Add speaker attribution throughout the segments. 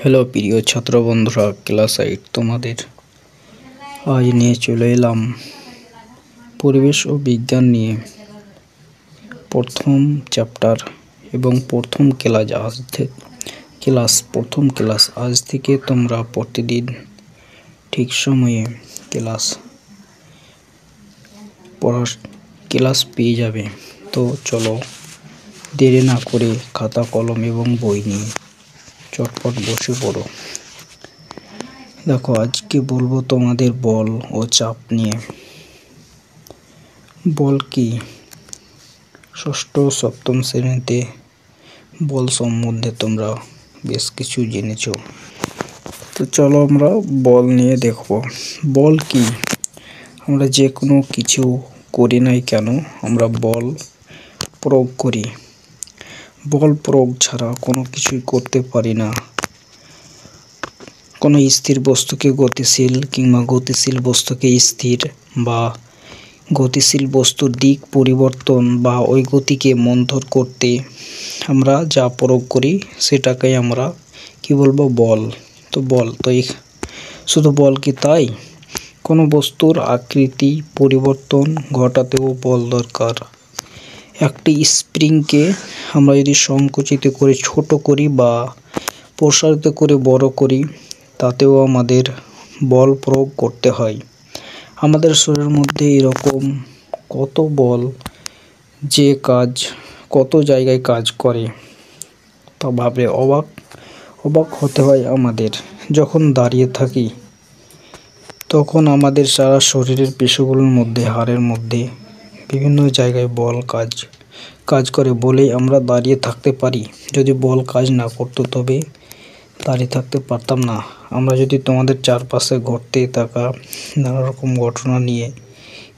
Speaker 1: Hello প্রিয় ছাত্র বন্ধুরা, ক্লাস 8 তোমাদের আজ নিয়ে চলে এলাম পরিবেশ ও বিজ্ঞান নিয়ে প্রথম চ্যাপ্টার এবং প্রথম ক্লাস আজ থেকে তোমরা প্রতিদিন ঠিক সময়ে ক্লাস পেয়ে যাবে। তো চলো দেরি না করে খাতা কলম এবং বই নিয়ে চটপট বসে পড়ো। দেখো, আজকে বলবো তোমাদের বল ও চাপ নিয়ে। বল কি? ষষ্ঠ সপ্তম শ্রেণীতে বল সম্বন্ধে তোমরা বেশ কিছু জেনেছো। তো চলো আমরা বল নিয়ে দেখব। বল কি? আমরা যে কোনো কিছু করি নাই কেন আমরা বল প্রয়োগ করি। বল প্রয়োগ ছাড়া কোনো কিছুই করতে পারি না। কোনো স্থির বস্তুকে গতিশীল কিংবা গতিশীল বস্তুকে স্থির বা গতিশীল বস্তুর দিক পরিবর্তন বা ওই গতিকে মন্থর করতে আমরা যা প্রয়োগ করি সেটাকে আমরা কি বলবো? বল। তো বল তো শুধু বল কি তাই? কোনো বস্তুর আকৃতি পরিবর্তন ঘটাতেও বল দরকার। একটি স্প্রিংকে আমরা যদি সংকুচিত করে ছোট করি বা প্রসারিত করে বড় করি তাতেও আমাদের বল প্রয়োগ করতে হয়। আমাদের শরীরের মধ্যে এরকম কত বল যে কত জায়গায় কাজ করে তা ভাবলে অবাক হতে হয় আমাদের। যখন দাঁড়িয়ে থাকি তখন আমাদের সারা শরীরের পেশিগুলোর মধ্যে, হাড়ের মধ্যে বিভিন্ন জায়গায় বল কাজ করে বলেই আমরা দাঁড়িয়ে থাকতে পারি। যদি বল কাজ না করতো তবে দাঁড়িয়ে থাকতে পারতাম না। আমরা যদি তোমাদের চারপাশে ঘটতে থাকা নানা রকম ঘটনা নিয়ে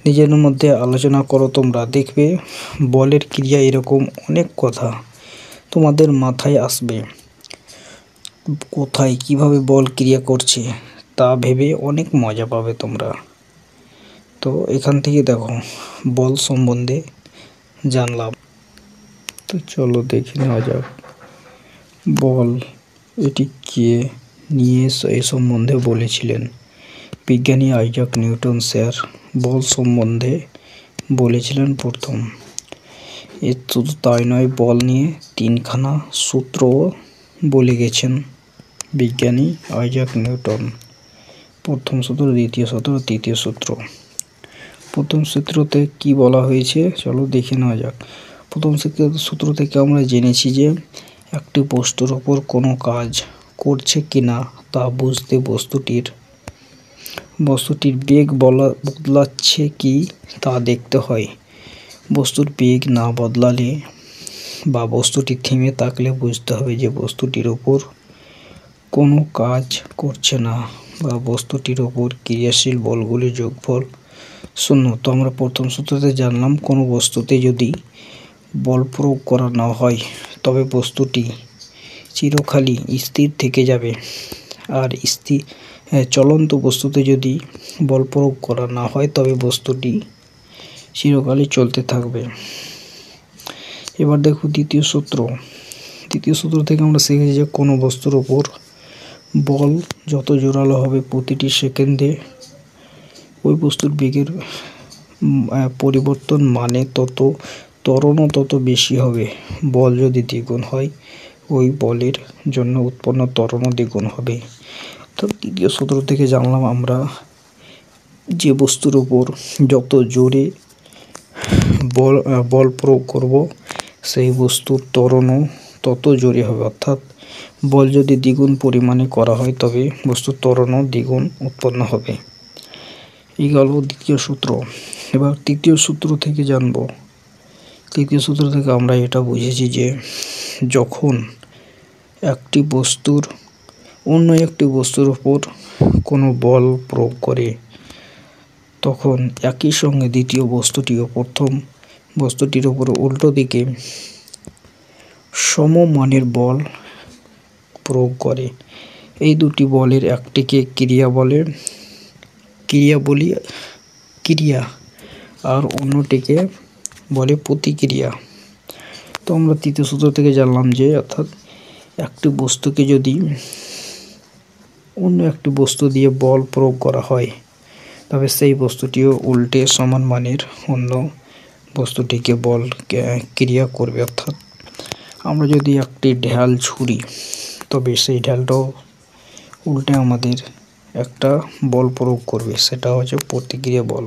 Speaker 1: নিজের মধ্যে আলোচনা করো, তোমরা দেখবে বলের ক্রিয়া এরকম অনেক কথা তোমাদের মাথায় আসবে। কোথায় কিভাবে বল ক্রিয়া করছে তা ভেবে অনেক মজা পাবে তোমরা। তো এখান থেকে দেখো বল সম্বন্ধে জানলাম। তো চলো দেখে নেওয়া যাক বল এটি কে নিয়ে এই সম্বন্ধে বলেছিলেন। বিজ্ঞানী আইজাক নিউটন স্যার বল সম্বন্ধে বলেছিলেন প্রথম। শুধু তাই নয়, বল নিয়ে 3খানা সূত্রও বলে গেছেন বিজ্ঞানী আইজাক নিউটন। প্রথম সূত্র, দ্বিতীয় সূত্র, তৃতীয় সূত্র। প্রথম সূত্রতে কি বলা হয়েছে চলো দেখে নেওয়া যাক। প্রথম সূত্র থেকে আমরা জেনেছি যে একটি বস্তুর উপর কোনো কাজ করছে কিনা তা বুঝতে বস্তুটির বেগ বদলাচ্ছে কি তা দেখতে হয়। বস্তুর বেগ না বদলালে বা বস্তুটি থেমে থাকলে বুঝতে হবে যে বস্তুটির উপর কোনো কাজ করছে না বা বস্তুটির উপর ক্রিয়াশীল বলগুলির যোগফল 0। তো আমরা প্রথম সূত্রতে জানলাম কোনো বস্তুতে যদি বল প্রয়োগ করা না হয় তবে বস্তুটি চিরকালই স্থির থেকে যাবে, আর চলন্ত বস্তুতে যদি বল প্রয়োগ করা না হয় তবে বস্তুটি চিরকালই চলতে থাকবে। এবার দেখো দ্বিতীয় সূত্র থেকে আমরা শিখেছি যে কোনো বস্তুর ওপর বল যত জোরালো হবে প্রতিটি সেকেন্ডে ওই বস্তুর বেগের পরিবর্তন মানে ত্বরণও তত বেশি হবে। বল যদি দ্বিগুণ হয় ওই বলের জন্য উৎপন্ন ত্বরণও দ্বিগুণ হবে। তো তৃতীয় সূত্র থেকে জানলাম আমরা যে বস্তুর উপর যত জোরে বল প্রয়োগ করব সেই বস্তুর ত্বরণও তত জোরে হবে। অর্থাৎ বল যদি দ্বিগুণ পরিমাণে করা হয় তবে বস্তুর ত্বরণও দ্বিগুণ উৎপন্ন হবে। এই গেল দ্বিতীয় সূত্র। এবার তৃতীয় সূত্র থেকে জানব। তৃতীয় সূত্র থেকে আমরা এটা বুঝেছি যে যখন একটি বস্তুর অন্য একটি বস্তুর উপর কোনো বল প্রয়োগ করে তখন একই সঙ্গে দ্বিতীয় বস্তুটিও প্রথম বস্তুটির উপর উল্টো দিকে সমমানের বল প্রয়োগ করে। এই দুটি বলের একটিকে ক্রিয়া আর অন্যটিকে বলে প্রতিক্রিয়া। তো আমরা তৃতীয় সূত্র থেকে জানলাম যে অর্থাৎ একটি বস্তুকে যদি অন্য একটি বস্তু দিয়ে বল প্রয়োগ করা হয়, তবে সেই বস্তুটিও উল্টে সমান মানের অন্য বস্তুটিকে বল ক্রিয়া করবে। অর্থাৎ আমরা যদি একটি ঢাল ছুঁড়ি, তবে সেই ঢালটাও উল্টে আমাদের একটা বল প্রয়োগ করবে, সেটা হচ্ছে প্রতিক্রিয়া বল।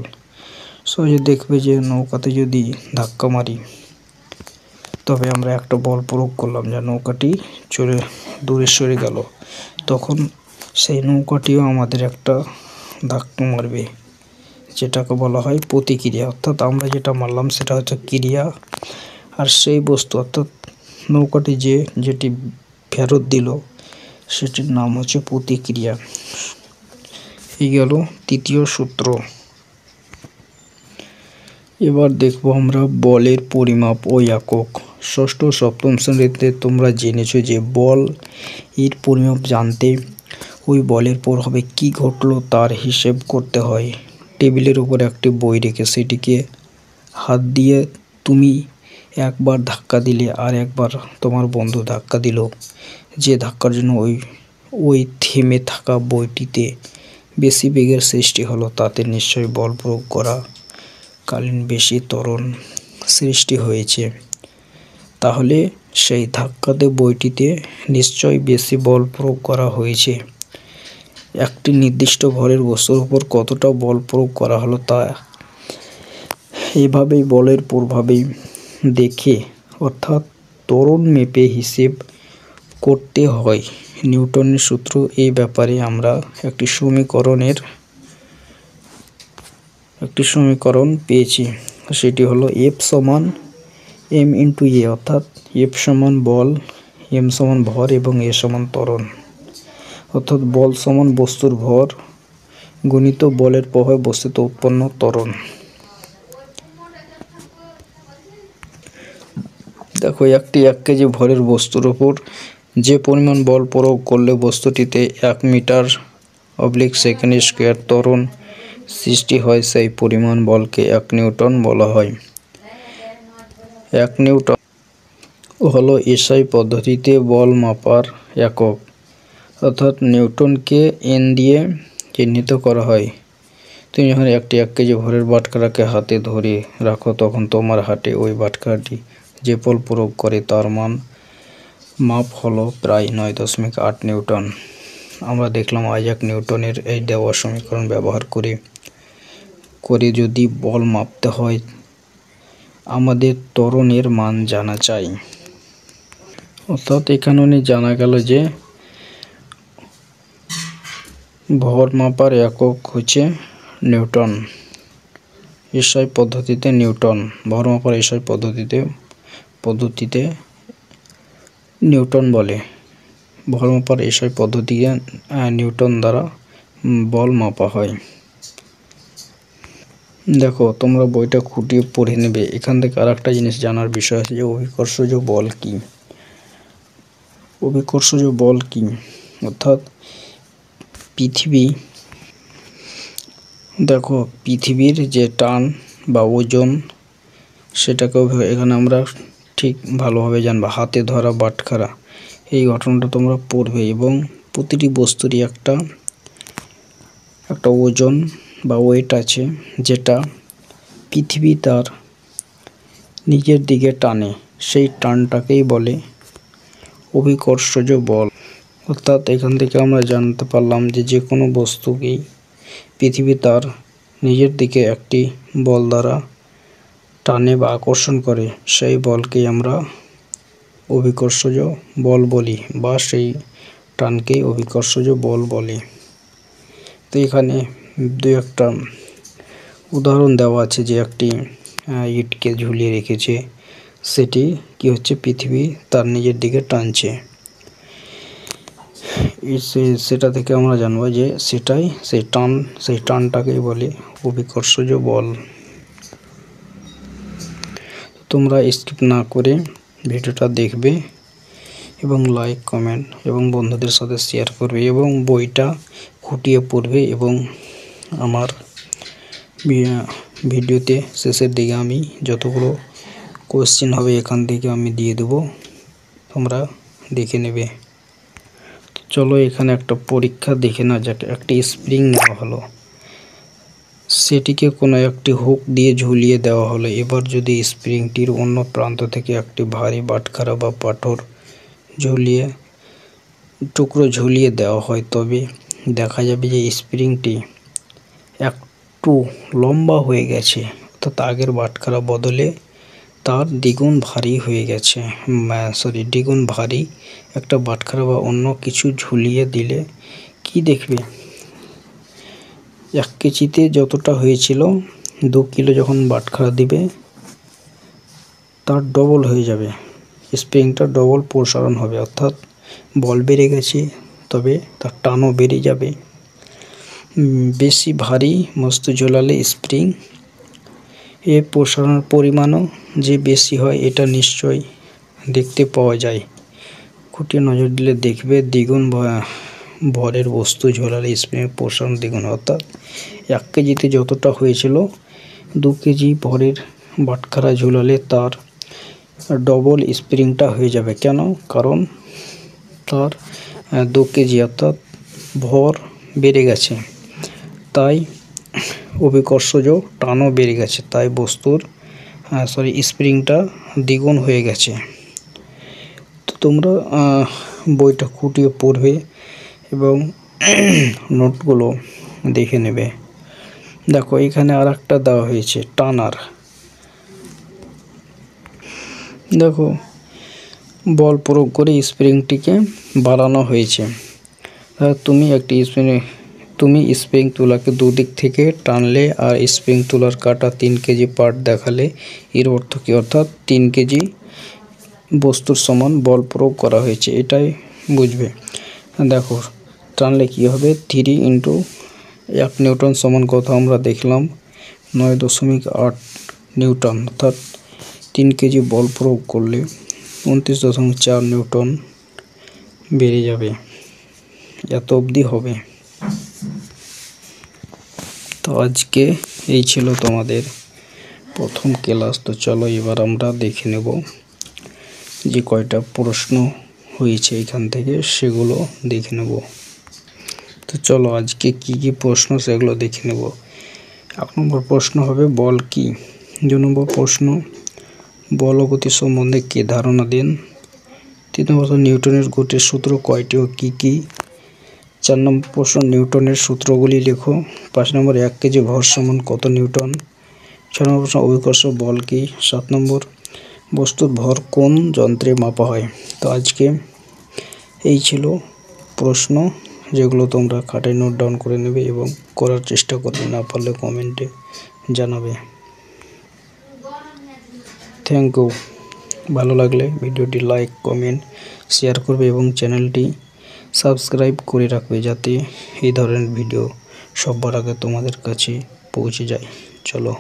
Speaker 1: সহজে দেখবে যে নৌকাতে যদি ধাক্কা মারি, তবে আমরা একটা বল প্রয়োগ করলাম, যা নৌকাটি দূরে সরে গেল, তখন সেই নৌকাটিও আমাদের একটা ধাক্কা মারবে, যেটাকে বলা হয় প্রতিক্রিয়া। অর্থাৎ আমরা যেটা মারলাম সেটা হচ্ছে ক্রিয়া, আর সেই বস্তু অর্থাৎ নৌকাটি যেটি ফেরত দিল সেটির নাম হচ্ছে প্রতিক্রিয়া। এই গেল তৃতীয় সূত্র। এবার দেখব আমরা বলের পরিমাপ ও একক। ষষ্ঠ ও সপ্তম শ্রেণীতে তোমরা জেনেছো যে বল এর পরিমাপ জানতে ওই বলের প্রভাবে কী ঘটলো তার হিসেব করতে হয়। টেবিলের উপর একটি বই রেখে সেটিকে হাত দিয়ে তুমি একবার ধাক্কা দিলে আর একবার তোমার বন্ধু ধাক্কা দিল, যে ধাক্কার জন্য ওই থেমে থাকা বইটিতে বেশি বেগের সৃষ্টি হলো, তাতে নিশ্চয়ই বল প্রয়োগ করা কালীন বেশি ত্বরণ সৃষ্টি হয়েছে। তাহলে সেই ধাক্কাতে বইটিতে নিশ্চয়ই বেশি বল প্রয়োগ করা হয়েছে। একটি নির্দিষ্ট ভরের বস্তুর উপর কতটা বল প্রয়োগ করা হলো তা এইভাবেই বলের প্রভাবে দেখে অর্থাৎ ত্বরণ মেপে হিসেব করতে হয়। নিউটনের সূত্র এই ব্যাপারে আমরা একটি সমীকরণ পেয়েছি, সেটি হলো F সমান m × a, অর্থাৎ F সমান বল, m সমান ভর এবং a সমান ত্বরণ। অর্থাৎ বল সমান বস্তুর ভর গুণিত বলের প্রভাবে বস্তুতে উৎপন্ন ত্বরণ। দেখো, একটি 1 কেজি ভরের বস্তুর উপর যে পরিমাণ বল প্রয়োগ করলে বস্তুটিতে 1 মিটার/সেকেন্ড² ত্বরণ সৃষ্টি হয়, সেই পরিমাণ বলকে 1 নিউটন বলা হয়। 1 নিউটন হলো এসআই পদ্ধতিতে বল মাপার একক, অর্থাৎ নিউটনকে N দিয়ে চিহ্নিত করা হয়। তুমি যখন একটি 1 কেজি ভরের বাটখারাকে হাতে ধরে রাখো, তখন তোমার হাতে ওই বাটখারাটি যে বল প্রয়োগ করে তার মাপ হলো প্রায় 9.8 নিউটন। আমরা দেখলাম আইজাক নিউটনের এই দেওয়া সমীকরণ ব্যবহার করে যদি বল মাপতে হয়, আমাদের ত্বরণের মান জানা চাই। অর্থাৎ এখানে জানা গেল যে ভর মাপার একক হচ্ছে নিউটন। এসআই পদ্ধতিতে নিউটন, ভর মাপার এসআই পদ্ধতিতে নিউটন বলে। ভর মাপার এসআই পদ্ধতিতে নিউটন দ্বারা বল মাপা হয়। দেখো, তোমরা বইটা খুঁটিয়ে পড়ে নেবে। এখান থেকে আর একটা জিনিস জানার বিষয় আছে যে অভিকর্ষজ বল কি। অভিকর্ষজ বল কি অর্থাৎ পৃথিবীর যে টান বা ওজন, সেটাকেও এখানে আমরা ঠিক ভালোভাবে জানবো। হাতে ধরা বাটখারা, এই ঘটনাটা তোমরা পড়বে, এবং প্রতিটি বস্তুরই একটা ওজন বা ওয়েট আছে, যেটা পৃথিবী তার নিজের দিকে টানে, সেই টানটাকেই বলে অভিকর্ষজ বল। অর্থাৎ এখান থেকে আমরা জানতে পারলাম যে কোনো বস্তুকেই পৃথিবী তার নিজের দিকে একটি বল দ্বারা টানে বা আকর্ষণ করে, সেই বলকেই আমরা অভিকর্ষজ বল বলি, বা সেই টানকেই অভিকর্ষজ বল বলে। তো এখানে 2-1টা উদাহরণ দেওয়া আছে, যে একটি ইটকে ঝুলিয়ে রেখেছে, সেটি কি হচ্ছে, পৃথিবী তার নিজের দিকে টানছে। সেটা থেকে আমরা জানবো যে সেই টানটাকেই বলে অভিকর্ষজ বল। তোমরা স্কিপ না করে ভিডিওটা দেখবে এবং লাইক, কমেন্ট এবং বন্ধুদের সাথে শেয়ার করবে, এবং বইটা খুঁটিয়ে পড়বে। এবং আমার ভিডিওতে শেষের দিকে আমি যতগুলো কোশ্চেন হবে এখান থেকে আমি দিয়ে দেবো, তোমরা দেখে নেবে। চলো এখানে একটা পরীক্ষা দেখে না যাক। একটি স্প্রিং নেওয়া হলো, সেটিকে কোনো একটি হুক দিয়ে ঝুলিয়ে দেওয়া হলো। এবার যদি স্প্রিংটির অন্য প্রান্ত থেকে একটি ভারী বাটখারা বা পাথর টুকরো ঝুলিয়ে দেওয়া হয়, তবে দেখা যাবে যে স্প্রিংটি একটু লম্বা হয়ে গেছে, অর্থাৎ আগের বাটখারা বদলে তার দ্বিগুণ ভারী হয়ে গেছে। দ্বিগুণ ভারী একটা বাটখারা বা অন্য কিছু ঝুলিয়ে দিলে কি দেখবে, 1 কেজিতে যতটা হয়েছিল 2 কিলো যখন বাটখারা দিবে তার ডবল হয়ে যাবে, স্প্রিংটা ডবল প্রসারণ হবে, অর্থাৎ বল বেড়ে গেছে তবে তার টানও বেড়ে যাবে। বেশি ভারী বস্তু ঝোলালে স্প্রিং এর প্রসারণের পরিমাণও যে বেশি হয় এটা নিশ্চয়ই দেখতে পাওয়া যায়। খুঁটিয়ে নজর দিলে দেখবে দ্বিগুণ ভরের বস্তু ঝোলালে স্প্রিংয়ের প্রসারণ দ্বিগুণ, অর্থাৎ 1 কেজিতে যতটা হয়েছিল 2 কেজি ভরের বাটখারা ঝোলালে তার ডবল স্প্রিংটা হয়ে যাবে। কেন? কারণ তার 2 কেজি অর্থাৎ ভর বেড়ে গেছে, তাই অভিকর্ষজ টানও বেড়ে গেছে, তাই বস্তুর স্প্রিংটা দ্বিগুণ হয়ে গেছে। তো তোমরা বইটা খুঁটিয়ে পড়বে এবং নোটগুলো দেখে নেবে। দেখো এখানে আর একটা দেওয়া হয়েছে টানার। দেখো বল প্রয়োগ করে স্প্রিংটিকে বাড়ানো হয়েছে। তুমি স্প্রিং তুলাকে দুদিক থেকে টানলে আর স্প্রিং তুলার কাটা 3 কেজি পার্ট দেখালে এর অর্থ কী? অর্থাৎ 3 কেজি বস্তুর সমান বল প্রয়োগ করা হয়েছে, এটাই বুঝবে। দেখো টানলে কী হবে, 3 × 1 নিউটন সমান কত আমরা দেখলাম 9.8 নিউটন, অর্থাৎ 3 কেজি বল প্রয়োগ করলে 29.4 নিউটন বেড়ে যাবে, এত অবধি হবে। তো আজকে এই ছিল তোমাদের প্রথম ক্লাস। তো চলো এবার আমরা দেখে নেব যে কয়টা প্রশ্ন হয়েছে এখান থেকে, সেগুলো দেখে নেব। তো চলো আজকে কি কি প্রশ্ন সেগুলো দেখে নেব। 1 নম্বর প্রশ্ন হবে বল কি। 2 নম্বর প্রশ্ন বল ও গতি সম্বন্ধে কে ধারণা দেন। 3 নম্বর নিউটনের গতির সূত্র কয়টি ও কী কী। 4 নম্বর প্রশ্ন নিউটনের সূত্রগুলি লেখো। 5 নম্বর 1 কেজি ভর সমান কত নিউটন। 6 নম্বর প্রশ্ন অভিকর্ষ বল কি। 7 নম্বর বস্তুর ভর কোন যন্ত্রে মাপা হয়। তো আজকে এই ছিল প্রশ্ন, যেগুলো তোমরা খাতায় নোট ডাউন করে নেবে এবং করার চেষ্টা করবে, না পারলে কমেন্টে জানাবে। Thank you. ভালো লাগলে ভিডিওটি লাইক, কমেন্ট, শেয়ার করবে এবং চ্যানেলটি সাবস্ক্রাইব করে রাখবে, যাতে এই ধরনের ভিডিও সবার আগে তোমাদের কাছে পৌঁছে যায়। চলো।